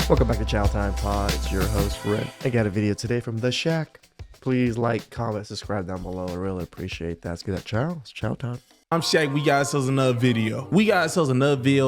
Welcome back to Chow Time Pod. It's your host, Red. I got a video today from The Shack. Please like, comment, subscribe down below. I really appreciate that. Let's get that chow. It's chow time. I'm Shaq. We got ourselves another video.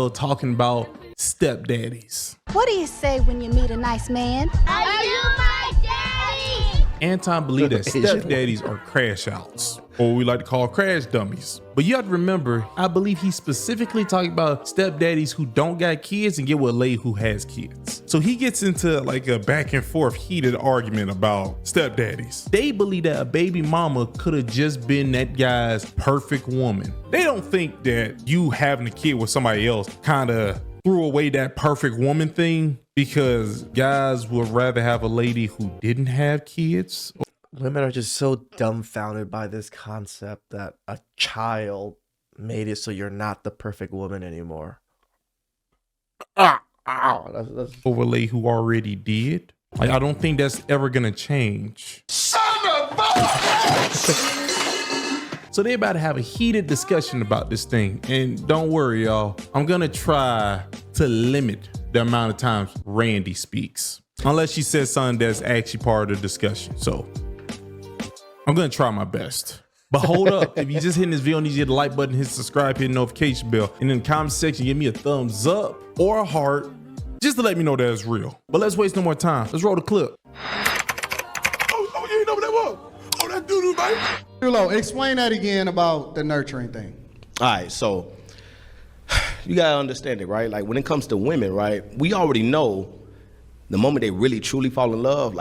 Talking about stepdaddies. What do you say when you meet a nice man? Are you my daddy? Anton believes that stepdaddies are crash outs, or we like to call crash dummies. But you have to remember, I believe he's specifically talking about stepdaddies who don't got kids and get with a lady who has kids. So he gets into like a back and forth heated argument about stepdaddies. They believe that a baby mama could have just been that guy's perfect woman. They don't think that you having a kid with somebody else kind of threw away that perfect woman thing, because guys would rather have a lady who didn't have kids. Women are just so dumbfounded by this concept that a child made it so you're not the perfect woman anymore. That's Over a lady who already did. Like, I don't think that's ever gonna change. Son of a So they're about to have a heated discussion about this thing. And don't worry, y'all. I'm gonna try to limit the amount of times Randy speaks. Unless she says something that's actually part of the discussion. So I'm gonna try my best. But hold up, if you just hitting this video, I need you to hit the like button, hit subscribe, hit the notification bell. And in the comment section, give me a thumbs up or a heart, just to let me know that it's real. But let's waste no more time. Let's roll the clip. Oh, you ain't know what that was? Oh, that doo-doo, baby. Dulo, explain that again about the nurturing thing. All right, so you gotta understand it, right? Like when it comes to women, right? We already know the moment they really truly fall in love,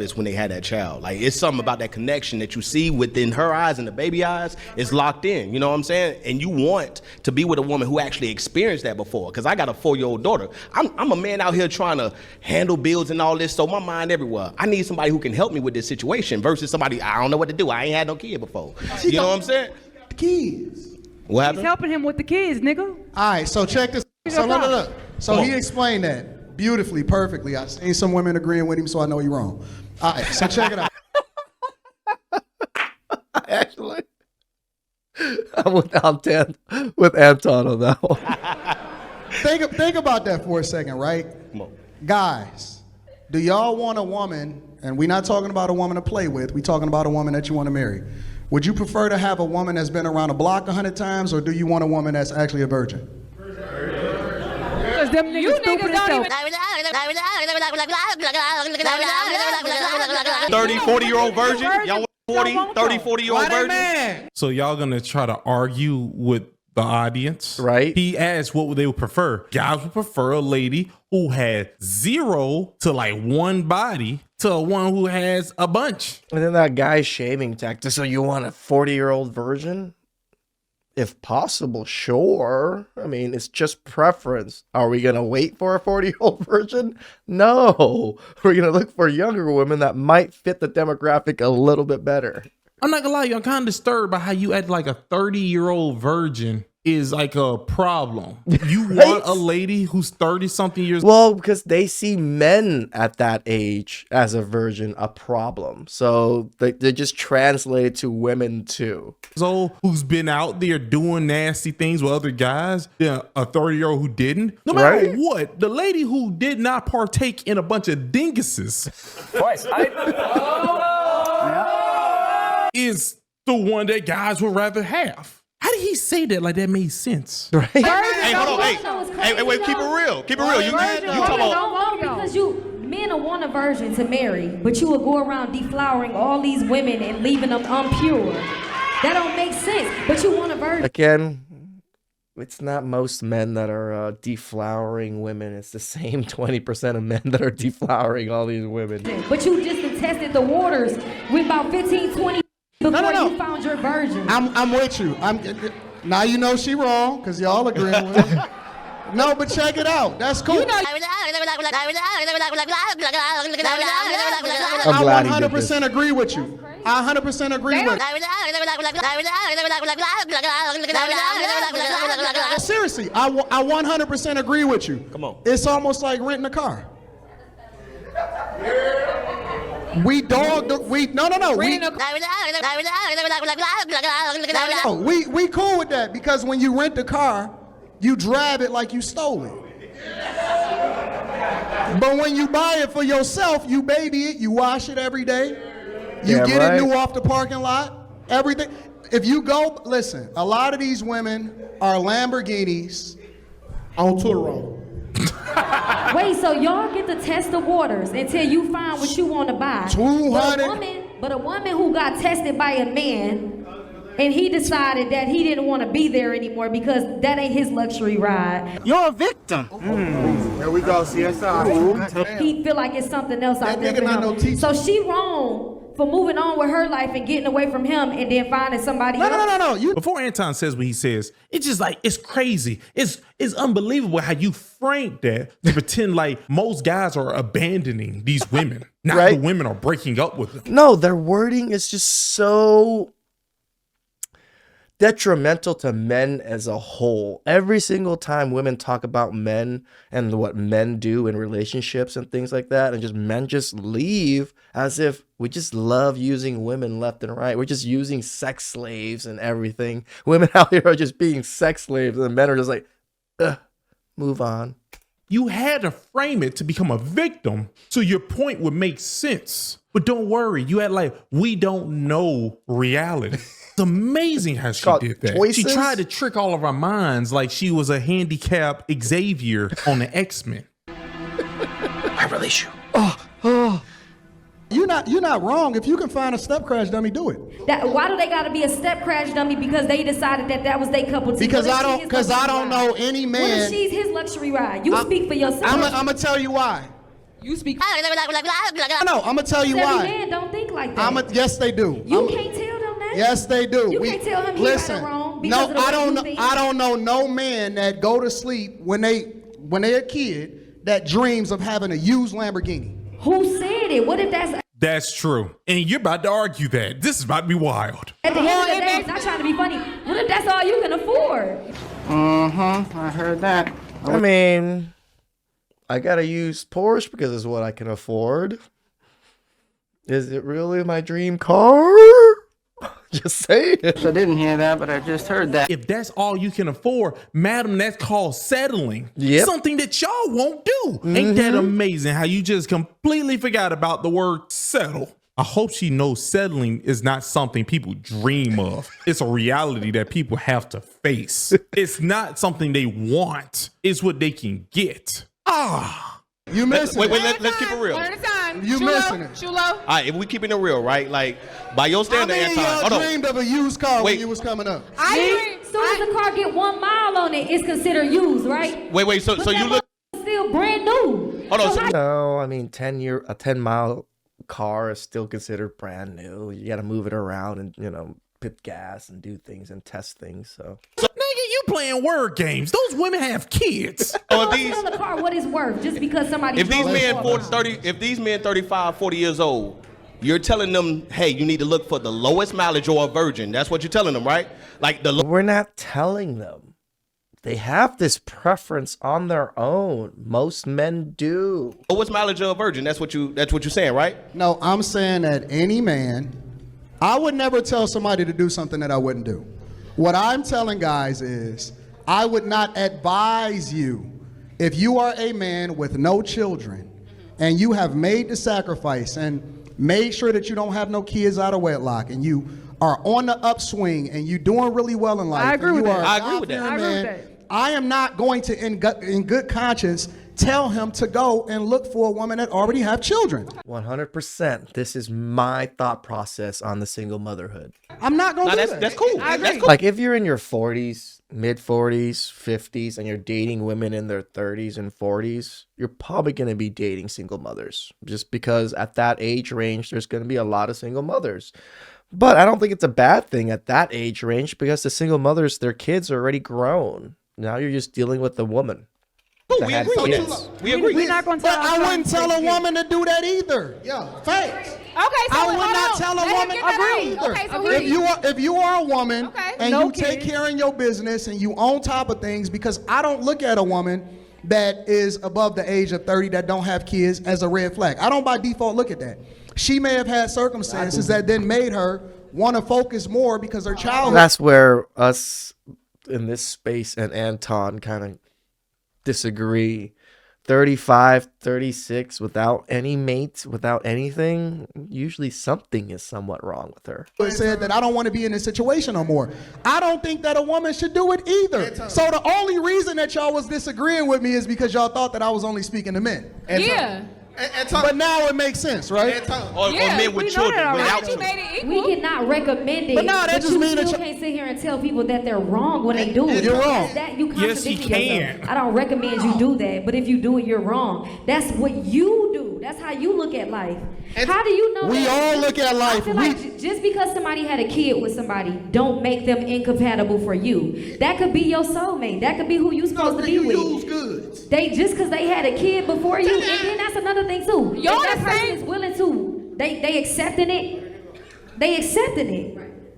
is when they had that child. Like it's something about that connection that you see within her eyes and the baby eyes is locked in. You know what I'm saying? And you want to be with a woman who actually experienced that before. Because I got a 4-year-old daughter. I'm a man out here trying to handle bills and all this, so my mind everywhere. I need somebody who can help me with this situation versus somebody I don't know what to do. I ain't had no kid before. You know what I'm saying? The kids. What He's happened? helping him with the kids, nigga. All right, so check this. So look. So he explained that beautifully, perfectly. I've seen some women agreeing with him, so I know you're wrong. All right, so check it out. actually, I'm with Anton on that one. Think about that for a second, right? Guys, do y'all want a woman, and we're not talking about a woman to play with, we're talking about a woman that you want to marry. Would you prefer to have a woman that's been around the block 100 times, or do you want a woman that's actually a virgin? Because them niggas stupid as hell. 30, 40-year-old virgin? Y'all want 30, 40-year-old virgin? So y'all gonna try to argue with the audience, Right. He asked what they would prefer. Guys would prefer a lady who had 0 to like 1 body to one who has a bunch. And then that guy shaming tactic. So you want a 40-year-old virgin? If possible, sure. I mean, it's just preference. Are we going to wait for a 40-year-old virgin? No. We're going to look for younger women that might fit the demographic a little bit better. I'm not gonna lie, I'm kind of disturbed by how you act like a 30-year-old virgin is like a problem. You want a lady who's 30-something years old? Well, because they see men at that age as a virgin a problem. So they just translate it to women too. Who's been out there doing nasty things with other guys than a 30-year-old who didn't. No matter what, the lady who did not partake in a bunch of dinguses is the one that guys would rather have. How did he say that like that made sense? Right? Hey, hold on. Hey, wait, keep it real. Keep it real. You talk about... Because men will want a virgin to marry, but you will go around deflowering all these women and leaving them impure. That don't make sense, but you want a virgin. Again, it's not most men that are deflowering women. It's the same 20% of men that are deflowering all these women. But you just tested the waters with about 15, 20 before you found your virgin. I'm with you. Now you know she wrong, because y'all agreeing with her. No, but check it out. That's cool. I'm glad he did this. 100% agree with you. I 100% agree with you. Seriously, I 100% agree with you. Come on. It's almost like renting a car. We dogged the, we no. We cool with that, because when you rent the car, you drive it like you stole it. But when you buy it for yourself, you baby it, you wash it every day. You Yeah, get right. it new off the parking lot, everything. If you go, listen, a lot of these women are Lamborghinis on tour road. Wait, so y'all get to test the waters until you find what you want to buy. 200. But a woman who got tested by a man and he decided that he didn't want to be there anymore because that ain't his luxury ride. You're a victim. Here we go, CSI. He feel like it's something else out there nigga not for no him. teacher. So she wrong for moving on with her life and getting away from him and then finding somebody else. No. You Before Anton says what he says, it's just like, it's crazy. It's unbelievable how you frank that to pretend like most guys are abandoning these women. Not Right. the women are breaking up with them. No, their wording is just so detrimental to men as a whole. Every single time women talk about men and what men do in relationships and things like that, and just men just leave as if we just love using women left and right. We're just using sex slaves and everything. Women out here are just being sex slaves, and men are just like, ugh, move on. You had to frame it to become a victim so your point would make sense. But don't worry, you had like, we don't know reality. It's amazing how she called did that. choices? She tried to trick all of our minds like she was a handicapped Xavier on the X-Men. I release you. you're not wrong. If you can find a step crash dummy, do it. Why do they gotta be a step crash dummy? Because they decided that was their cup of tea. Because What if I she don't his luxury know ride? any What if man. she's his luxury ride? You speak for yourself. I'm gonna tell you why. You speak. No, I'm gonna tell you Every why. man don't think like that. Yes, they do. You can't tell them that. Yes, they do. You can't tell him he listen, right or wrong no, because of the I way don't you know. think. I don't know no man that go to sleep when they a kid that dreams of having a used Lamborghini. Who said it? What if that's That's true. And you're about to argue that. This is about to be wild. at the end of the day? It's not trying to be funny. What if that's all you can afford? I heard that. I mean, I gotta use Porsche because it's what I can afford. Is it really my dream car? Just say it. I didn't hear that, but I just heard that. If that's all you can afford, madam, that's called settling. Yep. Something that y'all won't do. Ain't that amazing how you just completely forgot about the word settle? I hope she knows settling is not something people dream of. It's a reality that people have to face. It's not something they want. It's what they can get. You missing Wait, it. let's keep it real. One at a time. You missing it. Chulo. All right, if we keeping it real, right? Like, by your How standard, many of Anton, y'all hold on. dreamed of a used car when Wait. you was coming up? As soon as the car get 1 mile on it, it's considered used, right? Wait, so But you that look. motherfucker's still brand new. Hold on, So so- how- No, I mean, a 10-mile car is still considered brand new. You gotta move it around and, put gas and do things and test things. So Nigga, you playing word games. Those women have kids. So What's on the car? What is worth? Just because somebody. if these drove men it 40, 30, if these men 35, 40 years old, you're telling them, hey, you need to look for the lowest mileage or a virgin. That's what you're telling them, right? Like the we're not telling them. They have this preference on their own. Most men do. lowest mileage or a virgin. That's what you're saying, right? No, I'm saying that any man, I would never tell somebody to do something that I wouldn't do. What I'm telling guys is, I would not advise you, if you are a man with no children, and you have made the sacrifice and made sure that you don't have no kids out of wedlock, and you are on the upswing, and you're doing really well in life. I agree and with you that. are a I agree with that. God-fearing I agree with man, that. I am not going to, in good conscience, tell him to go and look for a woman that already have children. 100%. This is my thought process on the single motherhood. I'm not going Nah, to do that's cool. I That's agree. cool. Like if you're in your 40s, mid 40s, 50s, and you're dating women in their 30s and 40s, you're probably going to be dating single mothers just because at that age range, there's going to be a lot of single mothers. But I don't think it's a bad thing at that age range because the single mothers, their kids are already grown. Now you're just dealing with the woman. Cool, that we had agree with kids. that. We agree. We're not going to But tell I our wouldn't friends tell a to woman to do that either. Yeah, facts. Okay, so I would hold not on. tell a Let him woman get that out. either. Okay, so If you are a woman Okay. and No you take kids. care of your business and you on top of things, because I don't look at a woman that is above the age of 30 that don't have kids as a red flag. I don't by default look at that. She may have had circumstances that then made her want to focus more because her child. That's where us in this space and Anton kind of disagree. 35, 36 without any mates, without anything, usually something is somewhat wrong with her. It said that I don't want to be in this situation no more. I don't think that a woman should do it either. So the only reason that y'all was disagreeing with me is because y'all thought that I was only speaking to men. Yeah. But now it makes sense, right? Or men with children without You children. made it equal. We cannot recommend it. But no, that just you mean that still can't sit here and tell people that they're wrong when they do it. You're wrong. That you Yes, he contradicting can. yourself. I don't recommend you do that, but if you do it, you're wrong. That's what you do. That's how you look at life. How do you know We that? all look at life. I feel like just because somebody had a kid with somebody, don't make them incompatible for you. That could be your soulmate. That could be who you're supposed to be with. They just because they had a kid before you, and then that's another thing too. Y'all If that the person same- is willing to, they accepting it. They accepting it.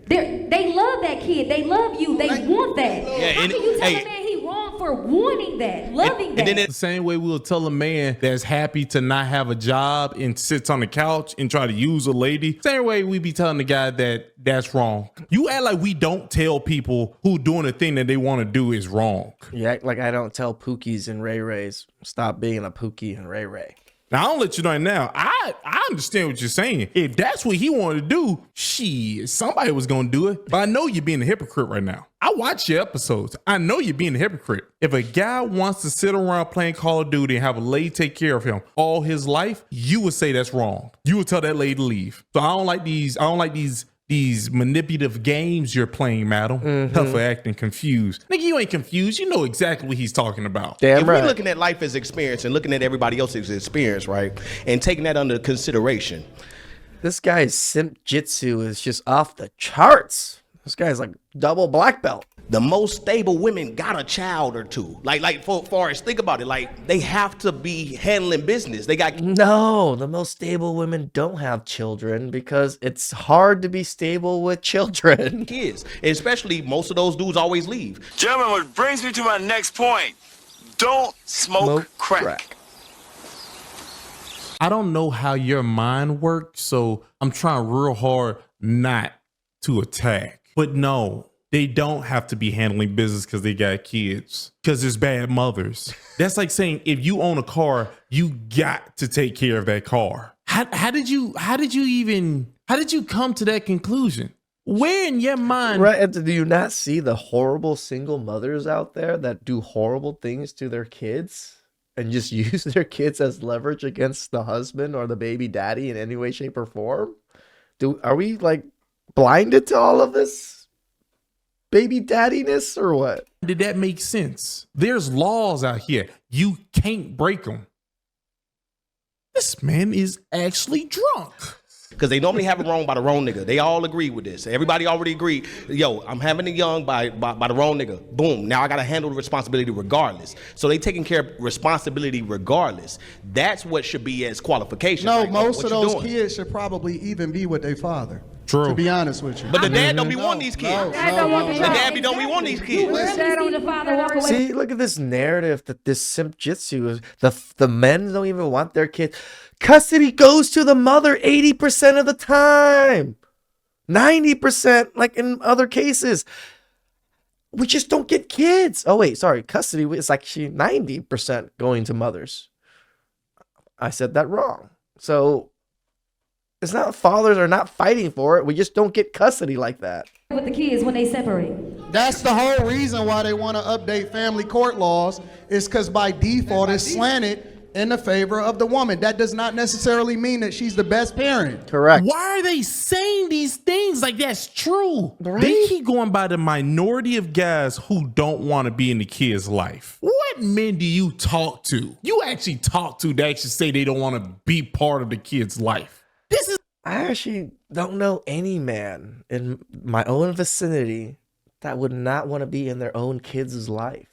They love that kid. They love you. They want that. How and- can you tell hey. a man he wrong for wanting that, loving that? And then The same way we'll tell a man that's happy to not have a job and sits on the couch and try to use a lady. Same way we be telling the guy that that's wrong. You act like we don't tell people who doing the thing that they want to do is wrong. You act like I don't tell Pookies and Ray Rays, stop being a Pookie and Ray Ray. Now, I'll let you know now. I understand what you're saying. If that's what he wanted to do, shit, somebody was going to do it. But I know you're being a hypocrite right now. I watch your episodes. I know you're being a hypocrite. If a guy wants to sit around playing Call of Duty and have a lady take care of him all his life, you would say that's wrong. You would tell that lady to leave. So I don't like these manipulative games you're playing, madam. Tough for acting confused. Nigga, you ain't confused. You know exactly what he's talking about. Damn if right. we're looking at life as experience and looking at everybody else's experience, right, and taking that under consideration, This guy's simp jitsu is just off the charts. This guy's like double black belt. the most stable women got a child or two. Like for far as think about it, like they have to be handling business. They got No, the most stable women don't have children because it's hard to be stable with children. kids, and especially most of those dudes always leave. Gentlemen, what brings me to my next point. Don't smoke crack. I don't know how your mind works, so I'm trying real hard not to attack. But no, they don't have to be handling business because they got kids, because there's bad mothers. That's like saying if you own a car, you got to take care of that car. How did you come to that conclusion? Where in your mind? Right? And do you not see the horrible single mothers out there that do horrible things to their kids and just use their kids as leverage against the husband or the baby daddy in any way, shape, or form? Are we like blinded to all of this baby daddiness or what? Did that make sense? There's laws out here. You can't break them. This man is actually drunk. Because they normally have it wrong by the wrong nigga. They all agree with this. Everybody already agreed. Yo, I'm having a young by the wrong nigga. Boom. Now I got to handle the responsibility regardless. So they taking care of responsibility regardless. That's what should be as qualification. No, Like, most what of you those doing? kids should probably even be with their father. True. To be honest with you. But the dad don't be wanting these kids. Dad don't want the The child. dad don't be wanting these kids. Where do you see the father walk away? See, look at this narrative that this simp jitsu is. The men don't even want their kids. Custody goes to the mother 80% of the time. 90%, like in other cases. We just don't get kids. Oh, wait, sorry. Custody is actually 90% going to mothers. I said that wrong. So it's not fathers are not fighting for it. We just don't get custody like that. With the kids when they separate. That's the whole reason why they want to update family court laws, is because by default it's slanted in the favor of the woman. That does not necessarily mean that she's the best parent. Correct. Why are they saying these things like that's true? Right? They keep going by the minority of guys who don't want to be in the kid's life. What men do you talk to? You actually talk to that actually say they don't want to be part of the kid's life. This is I actually don't know any man in my own vicinity that would not want to be in their own kids' life.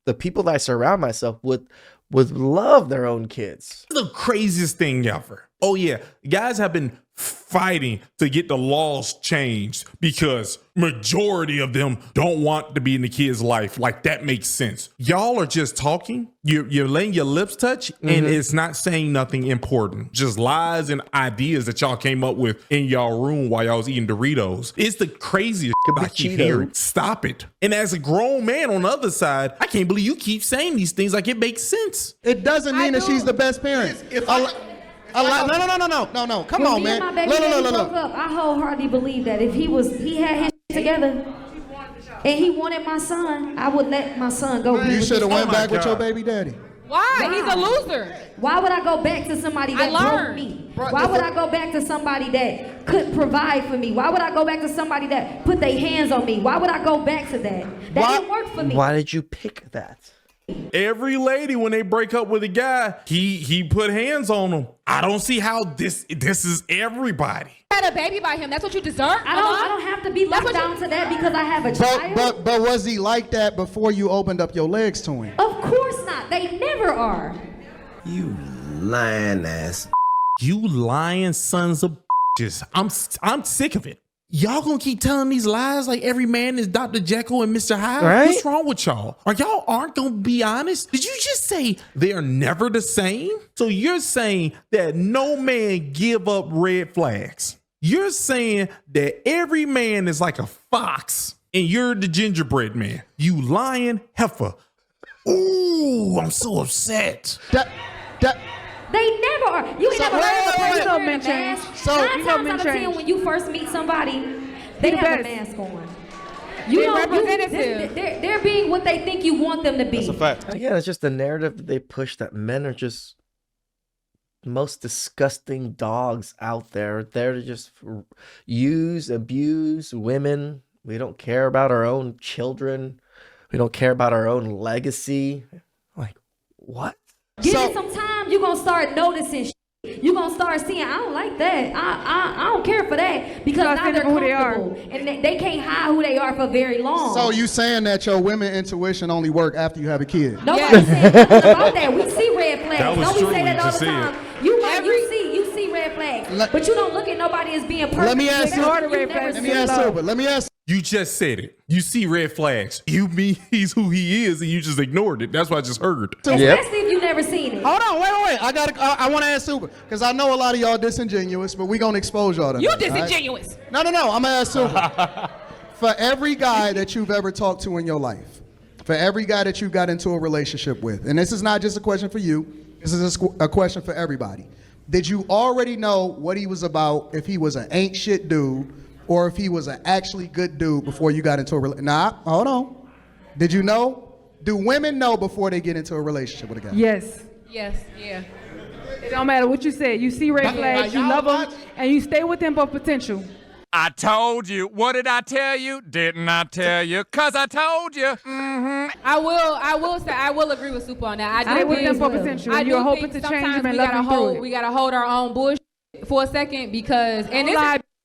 The people that I surround myself with would love their own kids. the craziest thing ever. Oh yeah, guys have been fighting to get the laws changed because majority of them don't want to be in the kid's life. Like, that makes sense. Y'all are just talking. You're letting your lips touch, and it's not saying nothing important. Just lies and ideas that y'all came up with in y'all room while y'all was eating Doritos. It's the craziest shit I keep hearing. Stop it. And as a grown man on the other side, I can't believe you keep saying these things like it makes sense. It doesn't mean that she's the best parent. No. Come on, man. My baby broke up, I wholeheartedly believe that if he had his together and he wanted my son, I would let my son go. You should have went back with your baby daddy. Why? He's a loser. Why would I go back to somebody that broke me? Why would I go back to somebody that couldn't provide for me? Why would I go back to somebody that put their hands on me? Why would I go back to that? That didn't work for me. Why did you pick that? Every lady, when they break up with a guy, he put hands on them. I don't see how this is everybody. Had a baby by him. That's what you deserve. I don't have to be locked down to that because I have a child. But was he like that before you opened up your legs to him? Of course not. They never are. You lying ass. You lying sons of bitches. I'm sick of it. Y'all gonna keep telling these lies like every man is Dr. Jekyll and Mr. Hyde? Right? What's wrong with y'all? Y'all aren't gonna be honest? Did you just say they're never the same? So you're saying that no man give up red flags. You're saying that every man is like a fox and you're the gingerbread man. You lying heifer. Ooh, I'm so upset. They never are. You never heard of a person wearing a mask. So 9 times out of 10, when you first meet somebody, they have a mask on. They're being what they think you want them to be. That's a fact. Again, it's just the narrative that they push that men are just the most disgusting dogs out there. They're to just use, abuse women. We don't care about our own children. We don't care about our own legacy. Like, what? Give it some time, you're going to start noticing shit. You're going to start seeing, I don't like that. I don't care for that. Because now they're comfortable. And they can't hide who they are for very long. So you saying that your women intuition only work after you have a kid? Nobody said nothing about that. We see red flags. Don't we say that all the time? You see red flags. But you don't look at nobody as being perfect. Let me ask you. You just said it. You see red flags. You mean he's who he is, and you just ignored it. That's what I just heard. Especially if you've never seen it. Hold on, wait. I want to ask Super because I know a lot of y'all disingenuous, but we gonna expose y'all to you disingenuous. Right? No. I'm gonna ask Super. For every guy that you've ever talked to in your life, for every guy that you got into a relationship with, and this is not just a question for you. This is a question for everybody. Did you already know what he was about? If he was an ain't shit dude, or if he was an actually good dude before you got into a relationship? Nah, hold on. Did you know? Do women know before they get into a relationship with a guy? Yes. Yeah. It don't matter what you said. You see red flags, you love them, and you stay with them for potential. I told you. What did I tell you? Didn't I tell you? 'Cause I told you. I will say I will agree with Super on that. I Stay do with think them for potential. I You're do hoping think to change sometimes them and love them through it. we gotta hold our own bullshit for a second because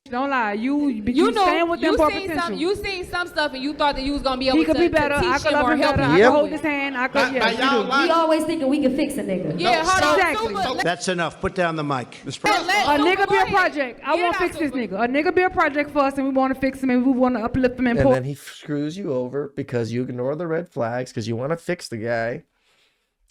Don't lie. You know, stand with them you for seen potential. you seen some stuff and you thought that you was gonna be able He could be better. to I teach could him love or him help better. him. I could hold his hand. I could. We always thinking we can fix a nigga. Yeah, hold on. Exactly. That's enough. Put down the mic. A nigga be a project. I want to fix this nigga. A nigga be a project for us, and we want to fix him, and we want to uplift him and then he screws you over because you ignore the red flags because you want to fix the guy,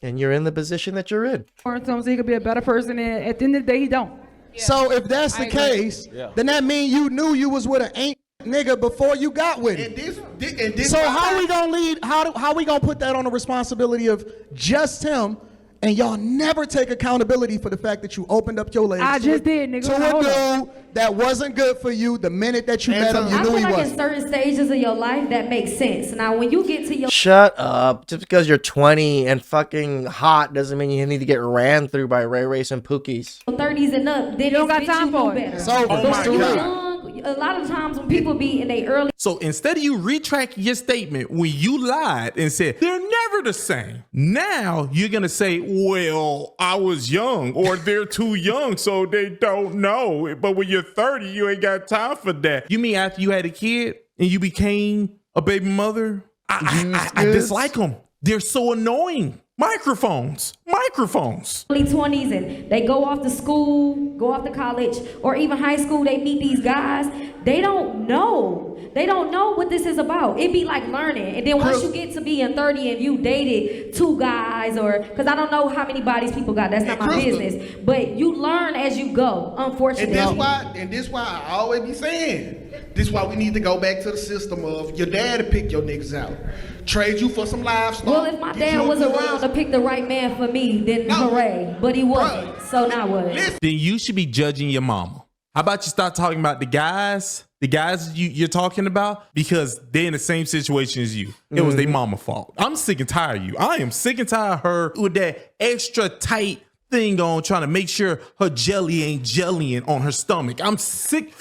and you're in the position that you're in. so he could be a better person, and at the end of the day, he don't. So if that's the case, then that means you knew you was with an ain't nigga before you got with him. So how we gonna lead? How we gonna put that on the responsibility of just him? And y'all never take accountability for the fact that you opened up your legs. I just did, nigga. To a dude that wasn't good for you the minute that you met him, you knew he I feel like was. in certain stages of your life that makes sense. Now, when you get to your Shut up. Just because you're 20 and fucking hot doesn't mean you need to get ran through by Ray Race and Pookies. 30s and up, then you don't got time for it. It's over. But when you're young, a lot of times when people be in their early. So instead of you retracting your statement when you lied and said they're never the same, now you're gonna say, well, I was young, or they're too young, so they don't know. But when you're 30, you ain't got time for that. You mean after you had a kid and you became a baby mother? I dislike them. They're so annoying. Microphones. Early 20s and they go off to school, go off to college, or even high school, they meet these guys. They don't know. They don't know what this is about. It be like learning. And then once you get to being 30 and you dated 2 guys or, because I don't know how many bodies people got. That's not my business. But you learn as you go, unfortunately. And this why I always be saying, this why we need to go back to the system of your dad to pick your niggas out. Trade you for some livestock. Well, if my dad was around to pick the right man for me, then hooray. But he wasn't. So now what? Then you should be judging your mama. How about you start talking about the guys you're talking about, because they're in the same situation as you. It was their mama fault. I'm sick and tired of you. I am sick and tired of her with that extra tight thing on, trying to make sure her jelly ain't jellying on her stomach. I'm sick.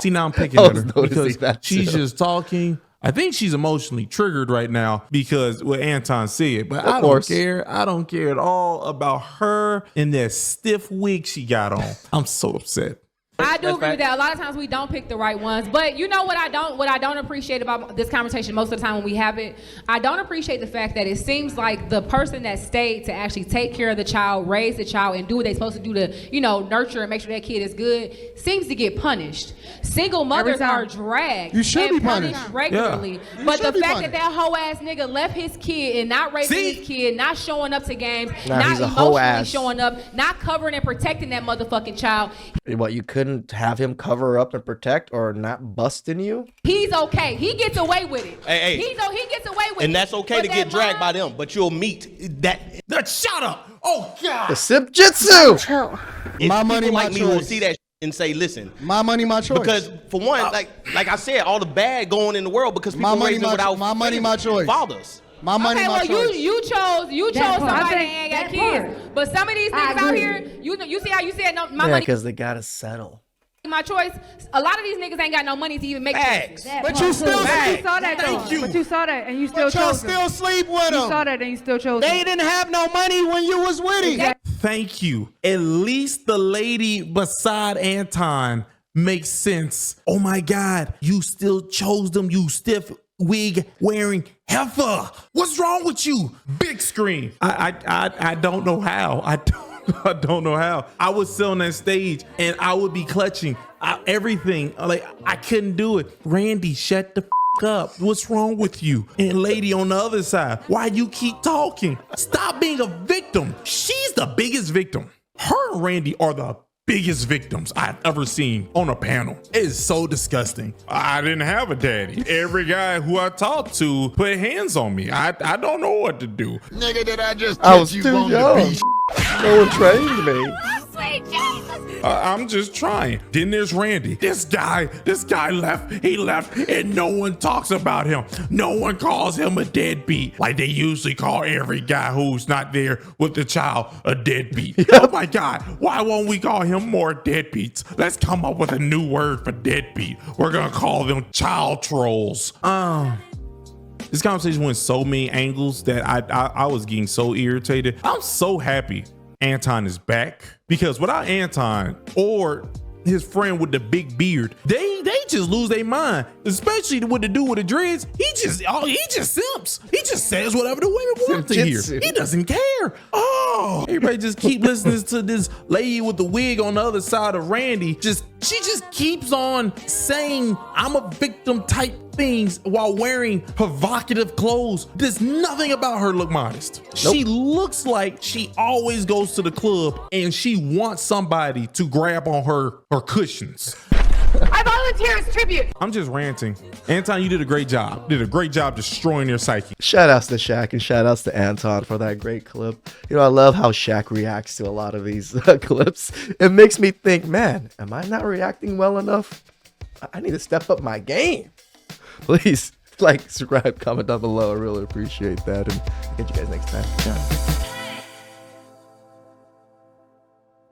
See, now I'm picking at her because she's just talking. I think she's emotionally triggered right now because what Anton said, but I don't care. I don't care at all about her and that stiff wig she got on. I'm so upset. I do agree with that. A lot of times we don't pick the right ones, but you know what I don't appreciate about this conversation most of the time when we have it, I don't appreciate the fact that it seems like the person that stayed to actually take care of the child, raise the child, and do what they're supposed to do to, nurture and make sure that kid is good, seems to get punished. Single mothers are dragged. You should be punished punished regularly. Yeah. But the fact that hoe ass nigga left his kid and not raising his kid, not showing up to games, not emotionally showing up, not covering and protecting that motherfucking child. What, you couldn't have him cover up and protect or not busting you? He's okay. He gets away with it. Hey. He gets away with it. And that's okay to get dragged by them, but you'll meet that. Shut up. Oh, God. The sip jitsu. My money, my like me choice. will see that and say, listen. My money, my choice. Because for one, like I said, all the bad going in the world because people raising without my money, my choice. fathers. My money, my choice. You chose somebody that ain't got kids. But some of these niggas out here, you see how you said no, my money. Because they gotta settle. My choice. A lot of these niggas ain't got no money to even make choices. But you still saw that though. But you saw that and you still chose them. still sleep with them. You saw that and you still chose them. They didn't have no money when you was with him. Thank you. At least the lady beside Anton makes sense. Oh my God, you still chose them, you stiff wig wearing heifer. What's wrong with you? Big screen. I don't know how. I don't know how. I would sit on that stage and I would be clutching everything. Like, I couldn't do it. Randy, shut the up. What's wrong with you? And lady on the other side, why you keep talking? Stop being a victim. She's the biggest victim. Her and Randy are the biggest victims I've ever seen on a panel. It is so disgusting. I didn't have a daddy. Every guy who I talked to put hands on me. I don't know what to do. Nigga, did I just I was too young. No one trained me. Sweet Jesus. I'm just trying. Then there's Randy. This guy left. He left and no one talks about him. No one calls him a deadbeat like they usually call every guy who's not there with the child a deadbeat. Yep. Oh my God. Why won't we call him more deadbeats? Let's come up with a new word for deadbeat. We're going to call them child trolls. This conversation went so many angles that I was getting so irritated. I'm so happy Anton is back, because without Anton or his friend with the big beard, they just lose their mind, especially with the dude with the dreads. He just simps. He just says whatever the women want to hear. He doesn't care. Oh, everybody just keep listening to this lady with the wig on the other side of Randy. She just keeps on saying I'm a victim type things while wearing provocative clothes. There's nothing about her look modest. Nope. She looks like she always goes to the club and she wants somebody to grab on her cushions. I volunteer as tribute. I'm just ranting. Anton, you did a great job. Did a great job destroying their psyche. Shout outs to Shaq and shout outs to Anton for that great clip. I love how Shaq reacts to a lot of these clips. It makes me think, man, am I not reacting well enough? I need to step up my game. Please like, subscribe, comment down below. I really appreciate that. And catch you guys next time. Ciao.